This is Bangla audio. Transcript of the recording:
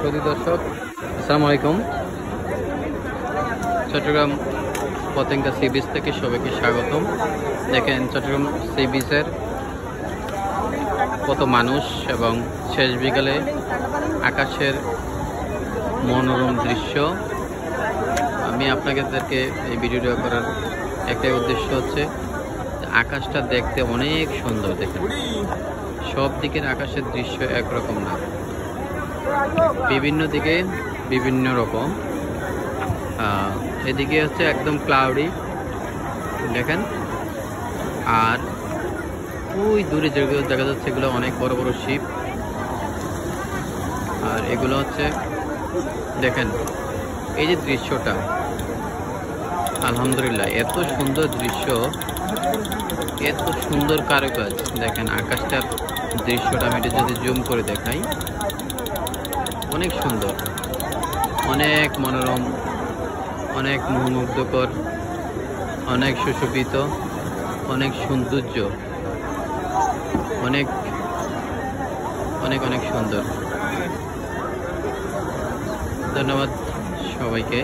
সুধী দর্শক, আসসালামু আলাইকুম। চট্টগ্রাম পতেঙ্গা সি বিচ থেকে সবাইকে স্বাগতম। দেখেন চট্টগ্রাম সি বিচের কত মানুষ এবং শেষ বিকালে আকাশের মনোরম দৃশ্য। আমি আপনাদেরকে এই ভিডিওটা করার একটাই উদ্দেশ্য হচ্ছে আকাশটা দেখতে অনেক সুন্দর। দেখেন সব দিকের আকাশের দৃশ্য একরকম না, বিভিন্ন দিকে বিভিন্ন রকম। এদিকে হচ্ছে একদম ক্লাউডি দেখেন, আর ওই দূরে যেগুলো দেখা যাচ্ছে এগুলো অনেক বড় বড় শিপ। আর এগুলো হচ্ছে দেখেন এই যে দৃশ্যটা, আলহামদুলিল্লাহ এত সুন্দর দৃশ্য, এত সুন্দর কারুকাজ। দেখেন আকাশটার দৃশ্যটা আমি যদি জুম করে দেখাই, অনেক সুন্দর, অনেক মনোরম, অনেক মোহমুগ্ধকর, অনেক সুশোভিত, অনেক সৌন্দর্য, অনেক অনেক অনেক সুন্দর। ধন্যবাদ সবাইকে।